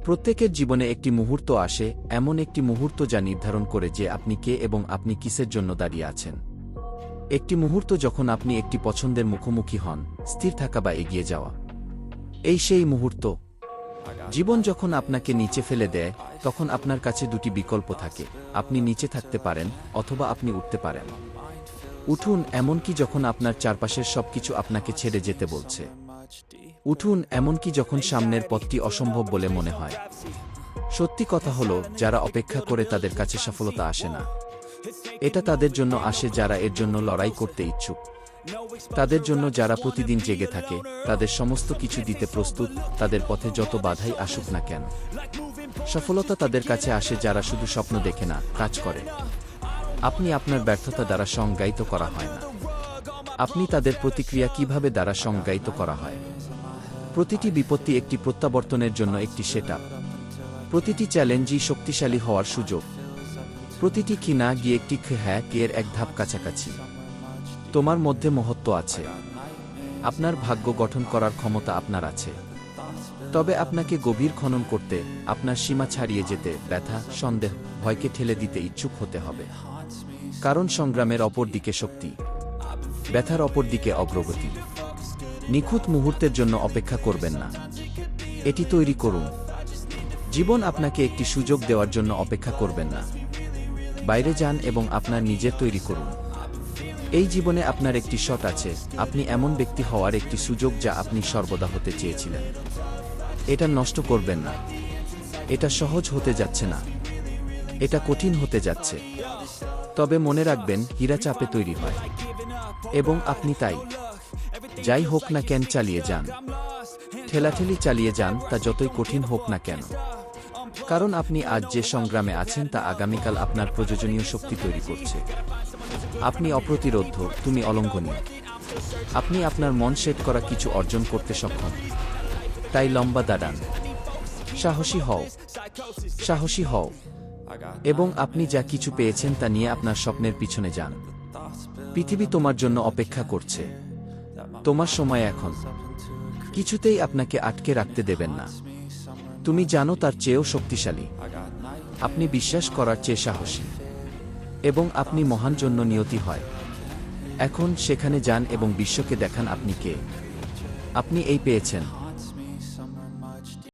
প্রত্যেকের জীবনে একটি মুহূর্ত আসে, এমন একটি মুহূর্ত যা নির্ধারণ করে যে আপনি কে এবং আপনি কিসের জন্য দাঁড়িয়ে আছেন। একটি মুহূর্ত যখন আপনি একটি পছন্দের মুখোমুখি হন, স্থির থাকা বা এগিয়ে যাওয়া। এই সেই মুহূর্ত। জীবন যখন আপনাকে নিচে ফেলে দেয়, তখন আপনার কাছে দুটি বিকল্প থাকে: আপনি নিচে থাকতে পারেন অথবা আপনি উঠতে পারেন। উঠুন, এমনকি যখন আপনার চারপাশের সবকিছু আপনাকে ছেড়ে যেতে বলছে। উঠুন, এমনকি যখন সামনের পথটি অসম্ভব বলে মনে হয়। সত্যি কথা হলো, যারা অপেক্ষা করে তাদের কাছে সফলতা আসে না। এটা তাদের জন্য আসে যারা এর জন্য লড়াই করতে ইচ্ছুক। তাদের জন্য যারা প্রতিদিন জেগে থাকে, তাদের সমস্ত কিছু দিতে প্রস্তুত, তাদের পথে যত বাধাই আসুক না কেন। সফলতা তাদের কাছে আসে যারা শুধু স্বপ্ন দেখে না, কাজ করে। আপনি আপনার ব্যর্থতা দ্বারা সংজ্ঞায়িত করা হয় না। আপনি তাদের প্রতিক্রিয়া কিভাবে দ্বারা সংজ্ঞায়িত করা হয়। প্রতিটি বিপত্তি একটি প্রত্যাবর্তনের জন্য একটি সেটআপ। প্রতিটি চ্যালেঞ্জই শক্তিশালী হওয়ার সুযোগ। প্রতিটি কি না গিয়ে একটি হ্যাঁ এর এক ধাপ কাছাকাছি। তোমার মধ্যে মহত্ব আছে। আপনার ভাগ্য গঠন করার ক্ষমতা আপনার আছে। তবে আপনাকে গভীর খনন করতে, আপনার সীমা ছাড়িয়ে যেতে, ব্যথা, সন্দেহ, ভয়কে ঠেলে দিতে ইচ্ছুক হতে হবে। কারণ সংগ্রামের অপর দিকে শক্তি, ব্যথার অপর দিকে অগ্রগতি। নিখুঁত মুহূর্তের জন্য অপেক্ষা করবেন না, এটি তৈরি করুন। জীবন আপনাকে একটি সুযোগ দেওয়ার জন্য অপেক্ষা করবেন না। বাইরে যান এবং আপনার নিজের তৈরি করুন। এই জীবনে আপনার একটি শট আছে, আপনি এমন ব্যক্তি হওয়ার একটি সুযোগ যা আপনি সর্বদা হতে চেয়েছিলেন। এটা নষ্ট করবেন না। এটা সহজ হতে যাচ্ছে না, এটা কঠিন হতে যাচ্ছে। তবে মনে রাখবেন, হীরা চাপে তৈরি হয়, এবং আপনি তাই। যাই হোক না কেন চালিয়ে যান। ঠেলাঠেলি চালিয়ে যান, তা যতই কঠিন হোক না কেন। কারণ আপনি আজ যে সংগ্রামে আছেন তা আগামীকাল আপনার প্রয়োজনীয় শক্তি তৈরি করছে। আপনি অপ্রতিরোধ্য, তুমি অলঙ্ঘনীয়। আপনি আপনার মন সেট করা কিছু অর্জন করতে সক্ষম। তাই লম্বা দাঁড়ান। সাহসী হও, সাহসী হও। এবং আপনি যা কিছু পেয়েছেন তা নিয়ে আপনার স্বপ্নের পিছনে যান। পৃথিবী তোমার জন্য অপেক্ষা করছে। তোমার সময় এখন। কিছুতেই আপনাকে আটকে রাখতে দেবেন না। তুমি জানো তার চেয়েও শক্তিশালী। আপনি বিশ্বাস করার চেয়ে সাহসী। এবং আপনি মহান জন্য নিয়তি হয়। এখন সেখানে যান এবং বিশ্বকে দেখান আপনি কে। আপনি এই পেয়েছেন।